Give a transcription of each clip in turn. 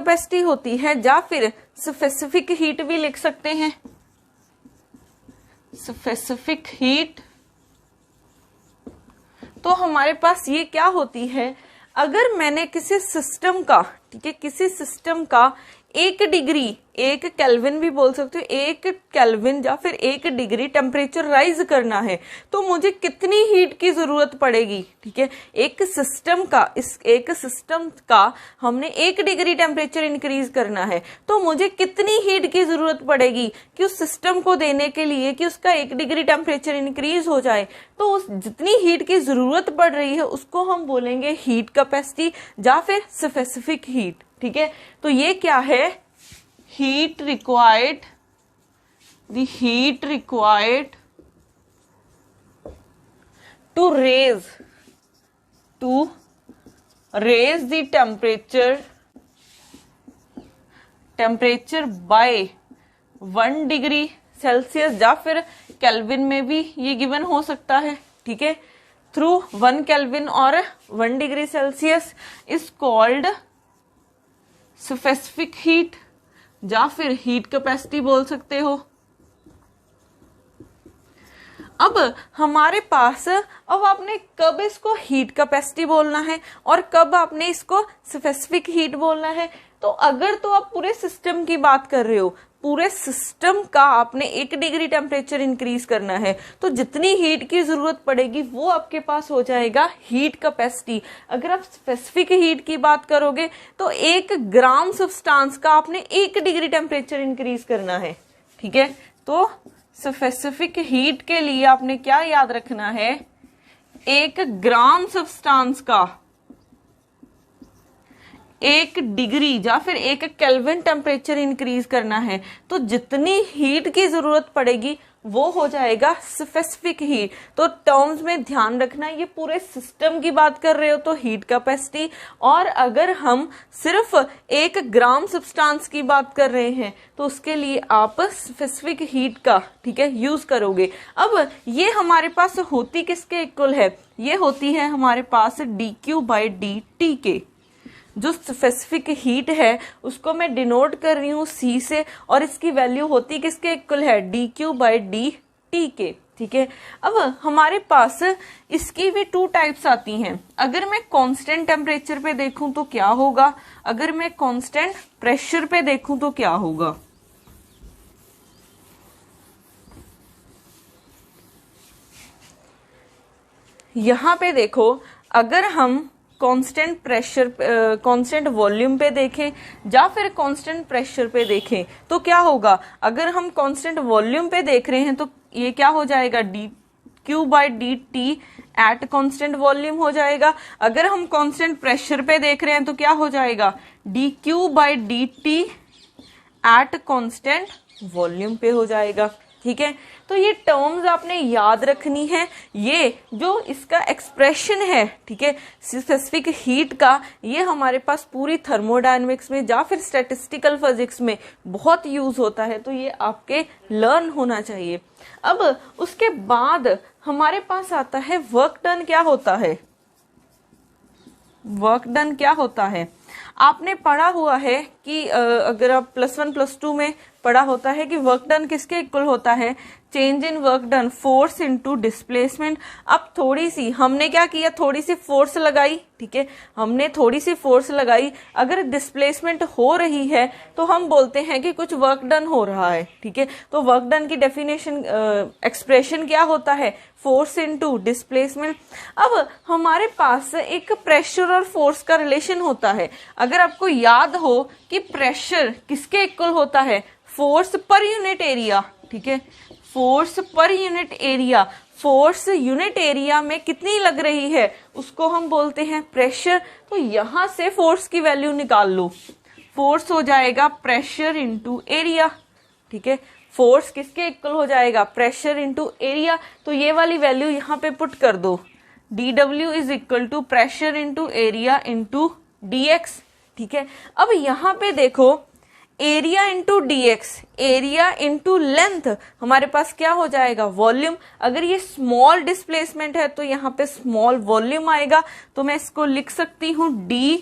Capacity होती है, या फिर स्पेसिफिक हीट भी लिख सकते हैं। स्पेसिफिक हीट, तो हमारे पास ये क्या होती है, अगर मैंने किसी सिस्टम का, ठीक है, किसी सिस्टम का 1 डिग्री, 1 केल्विन भी बोल सकते हो, 1 केल्विन या फिर 1 डिग्री टेम्परेचर राइज करना है, तो मुझे कितनी हीट की जरूरत पड़ेगी। ठीक है, एक सिस्टम का हमने 1 डिग्री टेम्परेचर इंक्रीज करना है, तो मुझे कितनी हीट की जरूरत पड़ेगी कि उस सिस्टम को देने के लिए कि उसका 1 डिग्री टेम्परेचर इंक्रीज हो जाए। तो उस जितनी हीट की जरूरत पड़ रही है उसको हम बोलेंगे हीट कैपेसिटी या फिर स्पेसिफिक हीट। ठीक है, तो ये क्या है, heat required, the heat required to raise the temperature by 1 degree Celsius, या फिर केल्विन में भी ये गिवन हो सकता है। ठीक है, थ्रू 1 केल्विन और 1 degree Celsius is called specific heat, या फिर हीट कैपेसिटी बोल सकते हो। अब हमारे पास, अब आपने कब इसको हीट कैपेसिटी बोलना है और कब आपने इसको स्पेसिफिक हीट बोलना है। तो अगर तो आप पूरे सिस्टम की बात कर रहे हो, पूरे सिस्टम का आपने 1 डिग्री टेम्परेचर इंक्रीज करना है, तो जितनी हीट की जरूरत पड़ेगी वो आपके पास हो जाएगा हीट कैपेसिटी। अगर आप स्पेसिफिक हीट की बात करोगे तो 1 ग्राम सब्सटेंस का आपने 1 डिग्री टेम्परेचर इंक्रीज करना है। ठीक है, तो स्पेसिफिक हीट के लिए आपने क्या याद रखना है, 1 ग्राम सब्सटेंस का 1 डिग्री या फिर 1 केल्विन टेम्परेचर इंक्रीज करना है, तो जितनी हीट की जरूरत पड़ेगी वो हो जाएगा स्पेसिफिक हीट। तो टर्म्स में ध्यान रखना, ये पूरे सिस्टम की बात कर रहे हो तो हीट कैपेसिटी, और अगर हम सिर्फ 1 ग्राम सब्सटेंस की बात कर रहे हैं तो उसके लिए आप स्पेसिफिक हीट का, ठीक है, यूज करोगे। अब ये हमारे पास होती किसके इक्वल है, ये होती है हमारे पास dQ/dt के। जो स्पेसिफिक हीट है उसको मैं डिनोट कर रही हूँ C से, और इसकी वैल्यू होती किसके इक्वल है, dQ/dt के। ठीक है, अब हमारे पास इसकी भी 2 टाइप्स आती हैं। अगर मैं कांस्टेंट टेम्परेचर पे देखूं तो क्या होगा, अगर मैं कांस्टेंट प्रेशर पे देखूं तो क्या होगा। यहां पे देखो, अगर हम कांस्टेंट प्रेशर, कांस्टेंट वॉल्यूम पे देखें या फिर कांस्टेंट प्रेशर पे देखें तो क्या होगा। अगर हम कांस्टेंट वॉल्यूम पे देख रहे हैं तो ये क्या हो जाएगा, dQ/dt एट कांस्टेंट वॉल्यूम हो जाएगा। अगर हम कांस्टेंट प्रेशर पे देख रहे हैं तो क्या हो जाएगा, dQ/dt एट कांस्टेंट वॉल्यूम पे हो जाएगा। ठीक है, तो ये टर्म्स आपने याद रखनी है। ये जो इसका एक्सप्रेशन है, ठीक है, स्पेसिफिक हीट का, ये हमारे पास पूरी थर्मोडायनेमिक्स में या फिर स्टैटिस्टिकल फिजिक्स में बहुत यूज होता है, तो ये आपके लर्न होना चाहिए। अब उसके बाद हमारे पास आता है वर्क डन। क्या होता है वर्क डन, क्या होता है, आपने पढ़ा हुआ है कि अगर आप +1 +2 में पढ़ा होता है कि वर्क डन किसके इक्वल होता है, change in work done force into displacement. अब थोड़ी सी हमने क्या किया, थोड़ी सी फोर्स लगाई। ठीक है, हमने थोड़ी सी फोर्स लगाई, अगर डिस्प्लेसमेंट हो रही है तो हम बोलते हैं कि कुछ वर्क डन हो रहा है। ठीक है, तो वर्क डन की डेफिनेशन, एक्सप्रेशन क्या होता है, फोर्स इनटू डिस्प्लेसमेंट। अब हमारे पास एक प्रेशर और फोर्स का रिलेशन होता है। अगर आपको याद हो कि प्रेशर किसके इक्वल होता है, फोर्स पर यूनिट एरिया। ठीक है, force per unit area, force unit area में कितनी लग रही है उसको हम बोलते हैं प्रेशर। तो यहां से फोर्स की वैल्यू निकाल लो, फोर्स हो जाएगा प्रेशर इंटू एरिया। ठीक है, फोर्स किसके इक्वल हो जाएगा, प्रेशर इंटू एरिया। तो ये वाली वैल्यू यहाँ पे पुट कर दो, dW is equal to pressure into area into dx। ठीक है, अब यहाँ पे देखो, area into dx, area into length, हमारे पास क्या हो जाएगा, वॉल्यूम। अगर ये स्मॉल डिस्प्लेसमेंट है तो यहाँ पे स्मॉल वॉल्यूम आएगा, तो मैं इसको लिख सकती हूँ d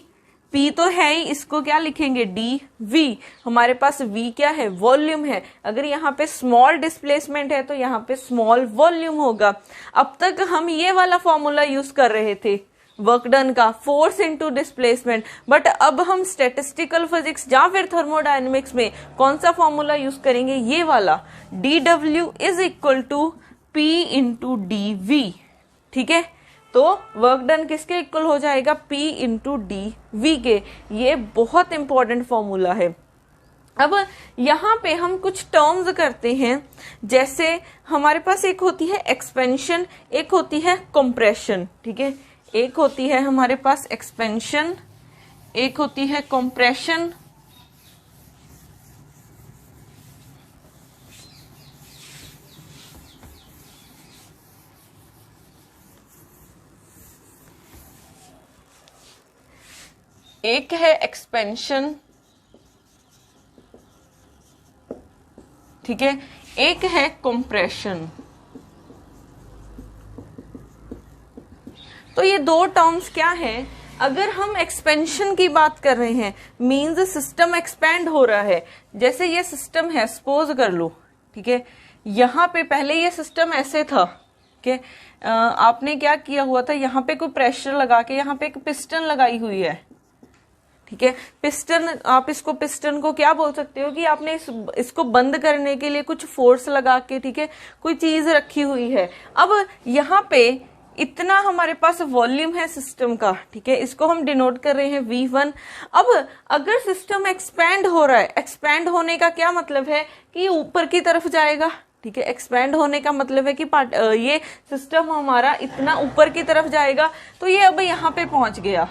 P तो है ही, इसको क्या लिखेंगे dV। हमारे पास V क्या है, वॉल्यूम है। अगर यहाँ पे स्मॉल डिस्प्लेसमेंट है तो यहाँ पे स्मॉल वॉल्यूम होगा। अब तक हम ये वाला फॉर्मूला यूज कर रहे थे वर्क डन का, फोर्स इनटू डिस्प्लेसमेंट, बट अब हम स्टैटिस्टिकल फिजिक्स या फिर थर्मोडायनेमिक्स में कौन सा फॉर्मूला यूज करेंगे, ये वाला, dW is equal to P into dV। ठीक है, तो वर्क डन किसके इक्वल हो जाएगा, P इंटू dV के। ये बहुत इंपॉर्टेंट फॉर्मूला है। अब यहाँ पे हम कुछ टर्म्स करते हैं, जैसे हमारे पास एक होती है एक्सपेंशन, एक होती है कंप्रेशन। ठीक है, एक होती है हमारे पास एक्सपेंशन, एक होती है कंप्रेशन। एक है एक्सपेंशन, ठीक है, एक है कंप्रेशन। तो ये दो टर्म्स क्या है, अगर हम एक्सपेंशन की बात कर रहे हैं मींस सिस्टम एक्सपैंड हो रहा है। जैसे ये सिस्टम है, सपोज कर लो, ठीक है, यहाँ पे पहले ये सिस्टम ऐसे था, ठीक है, आपने क्या किया हुआ था, यहाँ पे कोई प्रेशर लगा के यहाँ पे एक पिस्टन लगाई हुई है। ठीक है, पिस्टन, आप इसको पिस्टन को क्या बोल सकते हो कि आपने इसको बंद करने के लिए कुछ फोर्स लगा के, ठीक है, कोई चीज रखी हुई है। अब यहाँ पे इतना हमारे पास वॉल्यूम है सिस्टम का, ठीक है, इसको हम डिनोट कर रहे हैं V1। अब अगर सिस्टम एक्सपैंड हो रहा है, एक्सपैंड होने का क्या मतलब है कि ऊपर की तरफ जाएगा। ठीक है, एक्सपैंड होने का मतलब है कि ये सिस्टम हमारा इतना ऊपर की तरफ जाएगा। तो ये अब यहाँ पे पहुंच गया,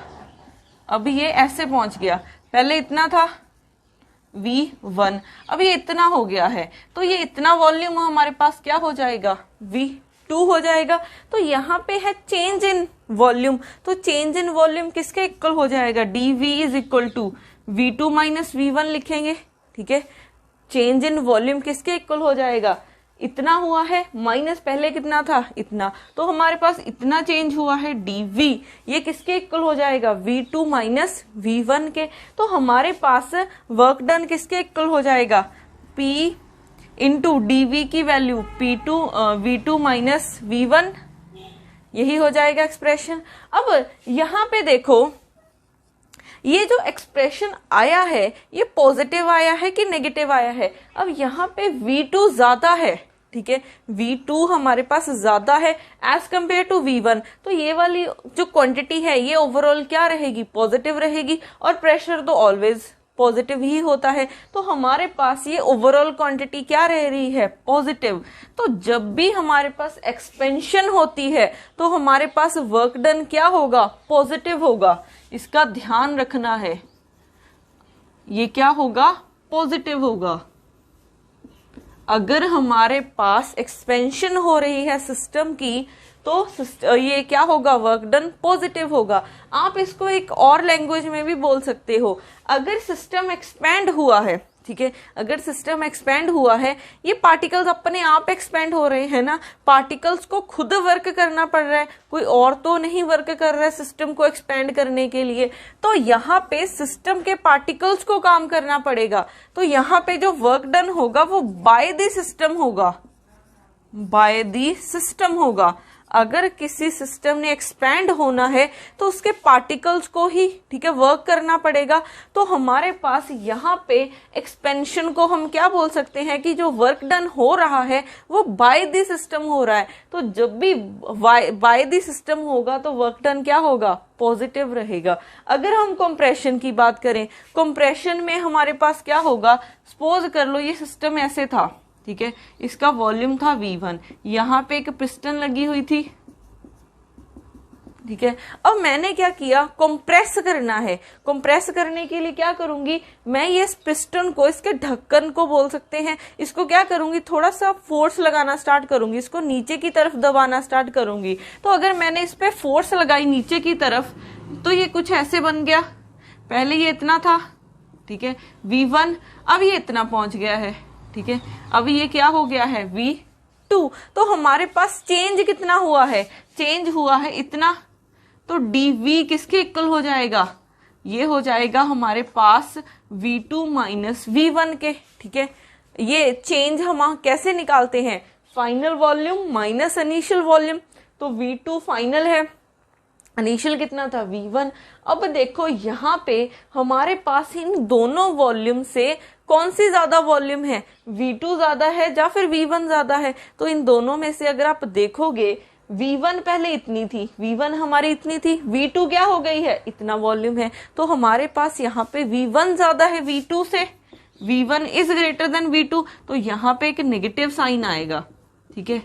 अब ये ऐसे पहुंच गया, पहले इतना था V1, अब ये इतना हो गया है, तो ये इतना वॉल्यूम हमारे पास क्या हो जाएगा, V2 हो जाएगा। तो यहाँ पे है चेंज इन वॉल्यूम, तो चेंज इन वॉल्यूम किसके इक्वल हो जाएगा, dV is equal to V2 minus V1 लिखेंगे। ठीक है, चेंज इन वॉल्यूम किसके इक्वल हो जाएगा, इतना हुआ है माइनस पहले कितना था, इतना, तो हमारे पास इतना चेंज हुआ है dV, ये किसके इक्वल हो जाएगा, V2 माइनस V1 के। तो हमारे पास वर्क डन किसके इक्वल हो जाएगा, P इंटू dV की वैल्यू V2 माइनस V1, यही हो जाएगा एक्सप्रेशन। अब यहाँ पे देखो, ये जो एक्सप्रेशन आया है ये पॉजिटिव आया है कि नेगेटिव आया है। अब यहाँ पे V2 ज्यादा है, ठीक है, V2 हमारे पास ज्यादा है एज कंपेयर टू V1, तो ये वाली जो क्वांटिटी है ये ओवरऑल क्या रहेगी, पॉजिटिव रहेगी, और प्रेशर तो ऑलवेज पॉजिटिव ही होता है। तो हमारे पास ये ओवरऑल क्वांटिटी क्या रह रही है, पॉजिटिव। तो जब भी हमारे पास एक्सपेंशन होती है तो हमारे पास वर्क डन क्या होगा, पॉजिटिव होगा, इसका ध्यान रखना है, ये क्या होगा, पॉजिटिव होगा। अगर हमारे पास एक्सपेंशन हो रही है सिस्टम की तो ये क्या होगा, वर्क डन पॉजिटिव होगा। आप इसको एक और लैंग्वेज में भी बोल सकते हो, अगर सिस्टम एक्सपैंड हुआ है, ठीक है, अगर सिस्टम एक्सपैंड हुआ है, ये पार्टिकल्स अपने आप एक्सपैंड हो रहे हैं ना, पार्टिकल्स को खुद वर्क करना पड़ रहा है, कोई और तो नहीं वर्क कर रहा है सिस्टम को एक्सपैंड करने के लिए, तो यहाँ पे सिस्टम के पार्टिकल्स को काम करना पड़ेगा। तो यहाँ पे जो वर्क डन होगा वो बाय द सिस्टम होगा, बाय द सिस्टम होगा। अगर किसी सिस्टम ने एक्सपैंड होना है तो उसके पार्टिकल्स को ही, ठीक है, वर्क करना पड़ेगा। तो हमारे पास यहाँ पे एक्सपेंशन को हम क्या बोल सकते हैं कि जो वर्क डन हो रहा है वो बाय द सिस्टम हो रहा है। तो जब भी बाय द सिस्टम होगा तो वर्क डन क्या होगा, पॉजिटिव रहेगा। अगर हम कंप्रेशन की बात करें, कंप्रेशन में हमारे पास क्या होगा, सपोज कर लो ये सिस्टम ऐसे था, ठीक है, इसका वॉल्यूम था V1, यहाँ पे एक पिस्टन लगी हुई थी, ठीक है। अब मैंने क्या किया, कंप्रेस करना है। कंप्रेस करने के लिए क्या करूंगी मैं, ये पिस्टन को, इसके ढक्कन को बोल सकते हैं, इसको क्या करूंगी, थोड़ा सा फोर्स लगाना स्टार्ट करूंगी, इसको नीचे की तरफ दबाना स्टार्ट करूंगी। तो अगर मैंने इस पे फोर्स लगाई नीचे की तरफ तो ये कुछ ऐसे बन गया, पहले ये इतना था, ठीक है, V1, अब ये इतना पहुंच गया है, ठीक है, अब ये क्या हो गया है, V2। तो हमारे पास चेंज कितना हुआ है, चेंज हुआ है इतना, तो dV किसके इक्वल हो जाएगा, ये हो जाएगा हमारे पास V2 माइनस V1 के, ठीक है। ये चेंज हम कैसे निकालते हैं, final volume minus initial volume, तो V2 फाइनल है, इनिशियल कितना था V1। अब देखो यहाँ पे हमारे पास इन दोनों वॉल्यूम से कौन सी ज्यादा वॉल्यूम है, V2 ज्यादा है या फिर V1 ज्यादा है। तो इन दोनों में से अगर आप देखोगे V1 पहले इतनी थी, V1 हमारी इतनी थी, V2 क्या हो गई है, इतना वॉल्यूम है, तो हमारे पास यहाँ पे V1 ज्यादा है V2 से, V1 is greater than V2, तो यहाँ पे एक नेगेटिव साइन आएगा, ठीक है।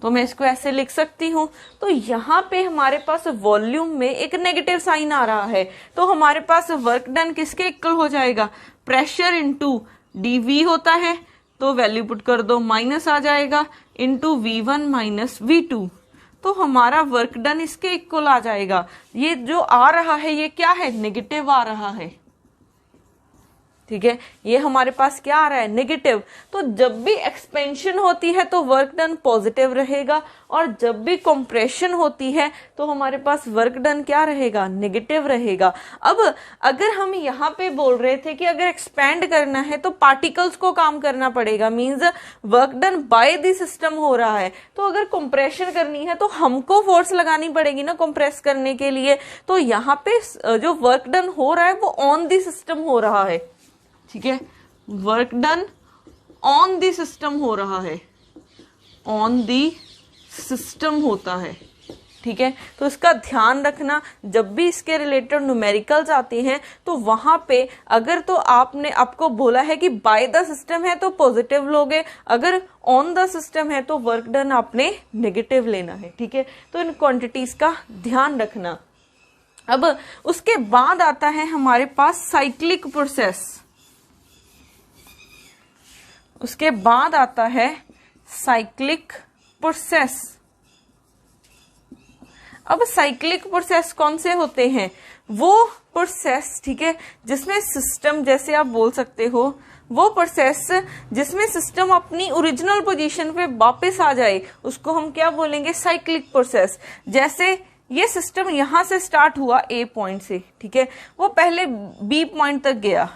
तो मैं इसको ऐसे लिख सकती हूं। तो यहाँ पे हमारे पास वॉल्यूम में एक नेगेटिव साइन आ रहा है, तो हमारे पास वर्क डन किसके इक्वल हो जाएगा, प्रेशर इंटू dV होता है, तो वैल्यू पुट कर दो, माइनस आ जाएगा, इंटू V1 माइनस V2, तो हमारा वर्क डन इसके इक्वल आ जाएगा। ये जो आ रहा है ये क्या है, नेगेटिव आ रहा है, ठीक है। ये हमारे पास क्या आ रहा है, नेगेटिव। तो जब भी एक्सपेंशन होती है तो वर्क डन पॉजिटिव रहेगा, और जब भी कंप्रेशन होती है तो हमारे पास वर्क डन क्या रहेगा, नेगेटिव रहेगा। अब अगर हम यहाँ पे बोल रहे थे कि अगर एक्सपैंड करना है तो पार्टिकल्स को काम करना पड़ेगा, means work done by the system हो रहा है, तो अगर कंप्रेशन करनी है तो हमको फोर्स लगानी पड़ेगी ना कंप्रेस करने के लिए। तो यहाँ पे जो वर्क डन हो रहा है वो ऑन द सिस्टम हो रहा है, ठीक है। Work done on the system हो रहा है, ऑन दी सिस्टम होता है, ठीक है। तो इसका ध्यान रखना, जब भी इसके रिलेटेड न्यूमेरिकल्स आते हैं तो वहां पे अगर तो आपने आपको बोला है कि बाय द सिस्टम है तो पॉजिटिव लोगे, अगर ऑन द सिस्टम है तो वर्क डन आपने नेगेटिव लेना है, ठीक है। तो इन क्वांटिटीज का ध्यान रखना। अब उसके बाद आता है हमारे पास साइक्लिक प्रोसेस, उसके बाद आता है साइक्लिक प्रोसेस। अब साइक्लिक प्रोसेस कौन से होते हैं, वो प्रोसेस, ठीक है, जिसमें सिस्टम, जैसे आप बोल सकते हो वो प्रोसेस जिसमें सिस्टम अपनी ओरिजिनल पोजीशन पे वापस आ जाए, उसको हम क्या बोलेंगे, साइक्लिक प्रोसेस। जैसे ये सिस्टम यहां से स्टार्ट हुआ A पॉइंट से, ठीक है, वो पहले B पॉइंट तक गया।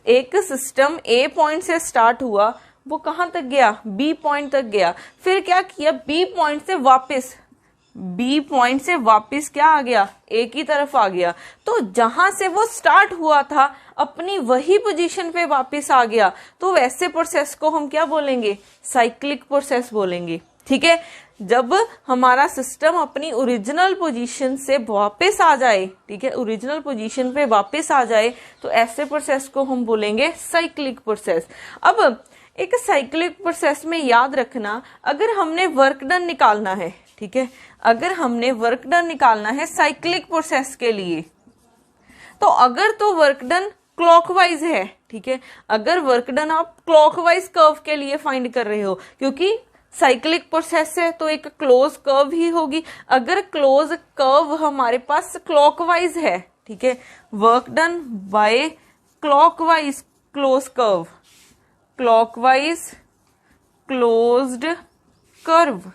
एक सिस्टम A पॉइंट से स्टार्ट हुआ, वो कहां तक गया, B पॉइंट तक गया, फिर क्या किया, B पॉइंट से वापस क्या आ गया, A की तरफ आ गया। तो जहां से वो स्टार्ट हुआ था अपनी वही पोजीशन पे वापस आ गया, तो वैसे प्रोसेस को हम क्या बोलेंगे, साइक्लिक प्रोसेस बोलेंगे, ठीक है। जब हमारा सिस्टम अपनी ओरिजिनल पोजीशन से वापस आ जाए, ठीक है, ओरिजिनल पोजीशन पे वापस आ जाए, तो ऐसे प्रोसेस को हम बोलेंगे साइक्लिक प्रोसेस। अब एक साइक्लिक प्रोसेस में याद रखना, अगर हमने वर्क डन निकालना है, ठीक है, अगर हमने वर्क डन निकालना है साइक्लिक प्रोसेस के लिए, तो अगर तो वर्क डन क्लॉकवाइज है, ठीक है, अगर वर्क डन आप क्लॉकवाइज कर्व के लिए फाइंड कर रहे हो, क्योंकि साइक्लिक प्रोसेस है तो एक क्लोज कर्व ही होगी। अगर क्लोज कर्व हमारे पास क्लॉकवाइज है, ठीक है, work done by clockwise close curve, clockwise closed curve,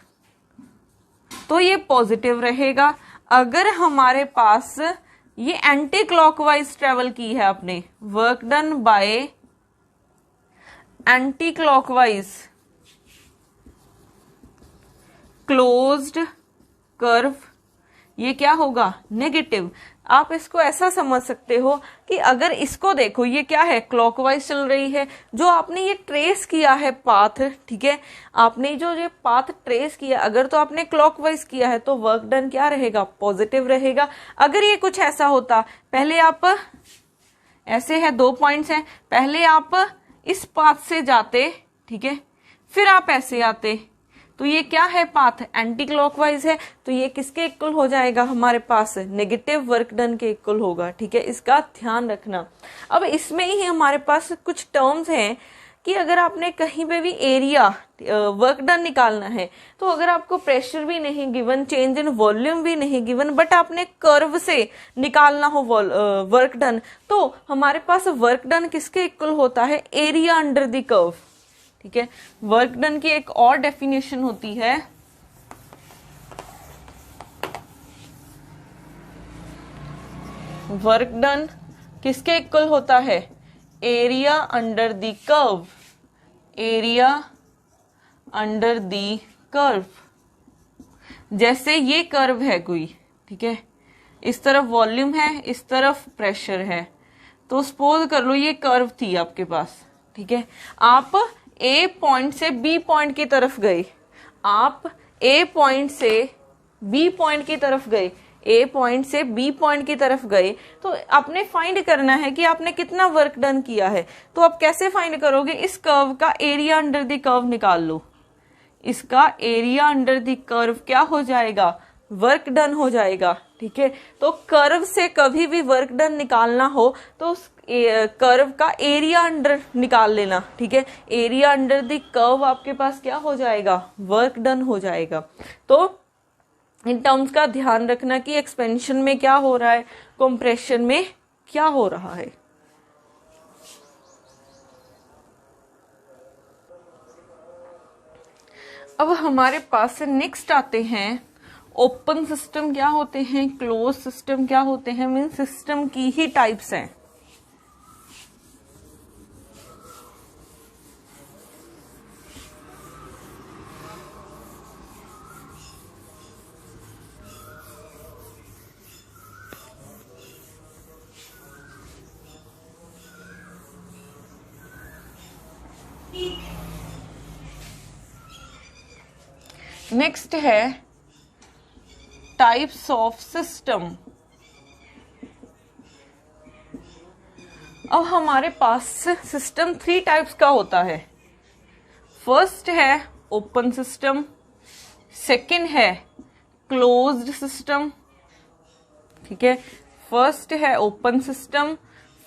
तो ये पॉजिटिव रहेगा। अगर हमारे पास ये एंटी क्लॉकवाइज ट्रेवल की है आपने, work done by anti clockwise closed curve, ये क्या होगा, नेगेटिव। आप इसको ऐसा समझ सकते हो कि अगर इसको देखो, ये क्या है, क्लॉकवाइज चल रही है, जो आपने ये ट्रेस किया है पाथ, ठीक है, आपने जो ये पाथ ट्रेस किया, अगर तो आपने क्लॉकवाइज किया है तो वर्क डन क्या रहेगा, पॉजिटिव रहेगा। अगर ये कुछ ऐसा होता, पहले आप ऐसे है, 2 पॉइंट्स हैं, पहले आप इस पाथ से जाते, ठीक है, फिर आप ऐसे आते, तो ये क्या है, पाथ एंटी क्लॉकवाइज है, तो ये किसके इक्वल हो जाएगा, हमारे पास नेगेटिव वर्क डन के इक्वल होगा, ठीक है, इसका ध्यान रखना। अब इसमें ही हमारे पास कुछ टर्म्स हैं कि अगर आपने कहीं पे भी एरिया वर्क डन निकालना है, तो अगर आपको प्रेशर भी नहीं गिवन, चेंज इन वॉल्यूम भी नहीं गिवन, बट आपने कर्व से निकालना हो वर्क डन, तो हमारे पास वर्क डन किसके इक्वल होता है, एरिया अंडर द कर्व, ठीक है। वर्क डन की एक और डेफिनेशन होती है, वर्क डन किसके इक्वल होता है, area under the curve, area under the curve. जैसे ये कर्व है कोई, ठीक है, इस तरफ वॉल्यूम है, इस तरफ प्रेशर है, तो सपोज कर लो ये कर्व थी आपके पास, ठीक है, आप ए पॉइंट से बी पॉइंट की तरफ गए, आप ए पॉइंट से बी पॉइंट की तरफ गए, ए पॉइंट से बी पॉइंट की तरफ गए, तो आपने फाइंड करना है कि आपने कितना वर्क डन किया है। तो आप कैसे फाइंड करोगे, इस कर्व का एरिया अंडर द कर्व निकाल लो, इसका एरिया अंडर द कर्व क्या हो जाएगा, वर्क डन हो जाएगा, ठीक है। तो कर्व से कभी भी वर्क डन निकालना हो तो उस कर्व का एरिया अंडर निकाल लेना, ठीक है, एरिया अंडर द कर्व आपके पास क्या हो जाएगा, वर्क डन हो जाएगा। तो इन टर्म्स का ध्यान रखना कि एक्सपेंशन में क्या हो रहा है, कंप्रेशन में क्या हो रहा है। अब हमारे पास नेक्स्ट आते हैं ओपन सिस्टम क्या होते हैं, क्लोज सिस्टम क्या होते हैं, मीन सिस्टम की ही टाइप्स हैं। नेक्स्ट है टाइप्स ऑफ सिस्टम। अब हमारे पास सिस्टम 3 टाइप्स का होता है। फर्स्ट है ओपन सिस्टम, सेकंड है क्लोज्ड सिस्टम, ठीक है, फर्स्ट है ओपन सिस्टम,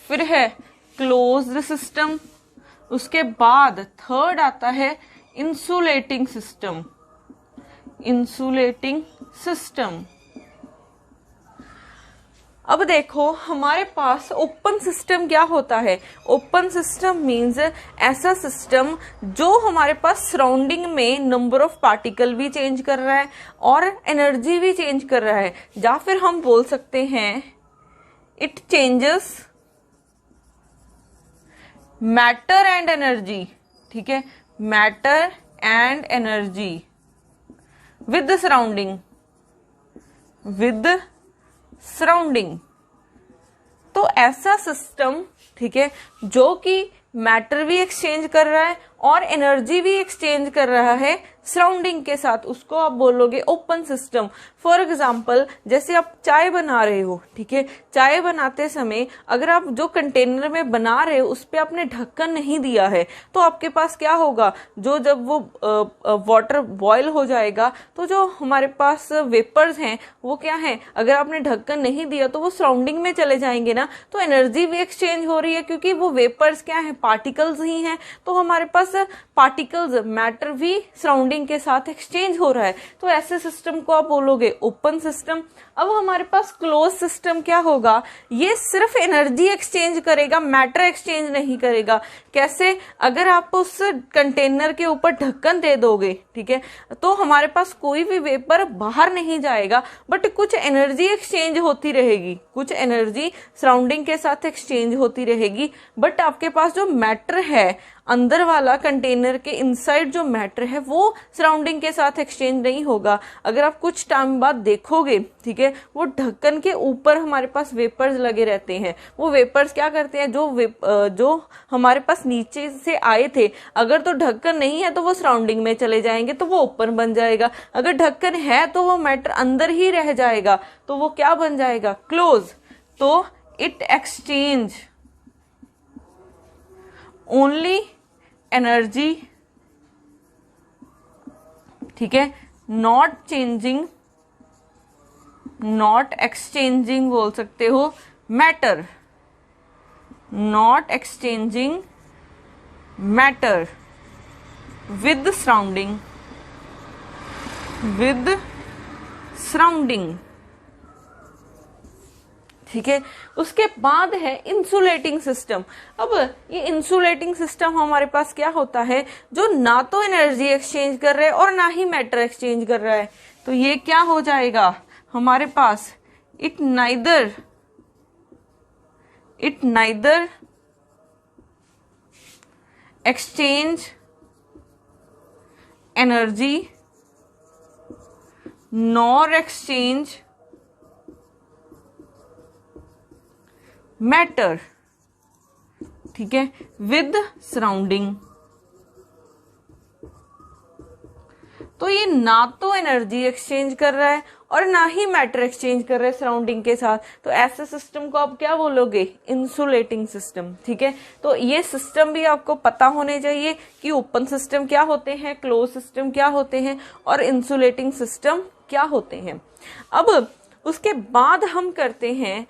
फिर है क्लोज्ड सिस्टम, उसके बाद थर्ड आता है इंसुलेटिंग सिस्टम, इंसुलेटिंग सिस्टम। अब देखो हमारे पास ओपन सिस्टम क्या होता है, ओपन सिस्टम मींस ऐसा सिस्टम जो हमारे पास सराउंडिंग में नंबर ऑफ पार्टिकल भी चेंज कर रहा है और एनर्जी भी चेंज कर रहा है, या फिर हम बोल सकते हैं it changes matter and energy, ठीक है, matter and energy with the surrounding, with the surrounding। तो ऐसा सिस्टम, ठीक है, जो कि मैटर भी एक्सचेंज कर रहा है और एनर्जी भी एक्सचेंज कर रहा है सराउंडिंग के साथ, उसको आप बोलोगे ओपन सिस्टम। फॉर एग्जाम्पल जैसे आप चाय बना रहे हो, ठीक है, चाय बनाते समय अगर आप जो कंटेनर में बना रहे हो उस पर आपने ढक्कन नहीं दिया है तो आपके पास क्या होगा, जो जब वो वाटर बॉयल हो जाएगा तो जो हमारे पास वेपर्स हैं वो क्या है, अगर आपने ढक्कन नहीं दिया तो वो सराउंडिंग में चले जाएंगे ना, तो एनर्जी भी एक्सचेंज हो रही है क्योंकि वो वेपर्स क्या है, पार्टिकल्स ही हैं, तो हमारे पास पार्टिकल्स मैटर भी सराउंडिंग के साथ एक्सचेंज हो रहा है, तो ऐसे सिस्टम को आप बोलोगे ओपन सिस्टम। अब हमारे पास क्लोज सिस्टम क्या होगा, ये सिर्फ एनर्जी एक्सचेंज करेगा, मैटर एक्सचेंज नहीं करेगा। कैसे, अगर आप उस कंटेनर के ऊपर ढक्कन दे दोगे, ठीक है, तो हमारे पास कोई भी वेपर बाहर नहीं जाएगा, बट कुछ एनर्जी एक्सचेंज होती रहेगी, कुछ एनर्जी सराउंडिंग के साथ एक्सचेंज होती रहेगी, बट आपके पास जो मैटर है अंदर वाला कंटेनर के इनसाइड जो मैटर है वो सराउंडिंग के साथ एक्सचेंज नहीं होगा। अगर आप कुछ टाइम बाद देखोगे, ठीक है, वो ढक्कन के ऊपर हमारे पास वेपर्स लगे रहते हैं, वो वेपर्स क्या करते हैं, जो हमारे पास नीचे से आए थे, अगर तो ढक्कन नहीं है तो वो सराउंडिंग में चले जाएंगे तो वो ओपन बन जाएगा, अगर ढक्कन है तो वो मैटर अंदर ही रह जाएगा तो वो क्या बन जाएगा, क्लोज। तो इट एक्सचेंज ओनली एनर्जी, ठीक है, नॉट चेंजिंग, नॉट एक्सचेंजिंग बोल सकते हो matter, not exchanging matter with surrounding, with surrounding, ठीक है। उसके बाद है इंसुलेटिंग सिस्टम। अब ये इंसुलेटिंग सिस्टम हमारे पास क्या होता है, जो ना तो एनर्जी एक्सचेंज कर रहा है और ना ही मैटर एक्सचेंज कर रहा है, तो ये क्या हो जाएगा हमारे पास, it neither it neither exchange energy nor exchange matter, ठीक है, विद सराउंडिंग। तो ये ना तो एनर्जी एक्सचेंज कर रहा है और ना ही मैटर एक्सचेंज कर रहा है सराउंडिंग के साथ, तो ऐसे सिस्टम को आप क्या बोलोगे? इंसुलेटिंग सिस्टम, ठीक है। तो ये सिस्टम भी आपको पता होने चाहिए कि ओपन सिस्टम क्या होते हैं, क्लोज सिस्टम क्या होते हैं और इंसुलेटिंग सिस्टम क्या होते हैं। अब उसके बाद हम करते हैं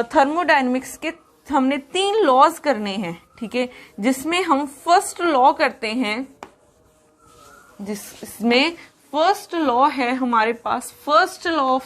थर्मोडायनेमिक्स के, हमने 3 लॉज करने हैं, ठीक है, जिसमें हम फर्स्ट लॉ करते हैं, जिसमें फर्स्ट लॉ है हमारे पास, फर्स्ट लॉ ऑफ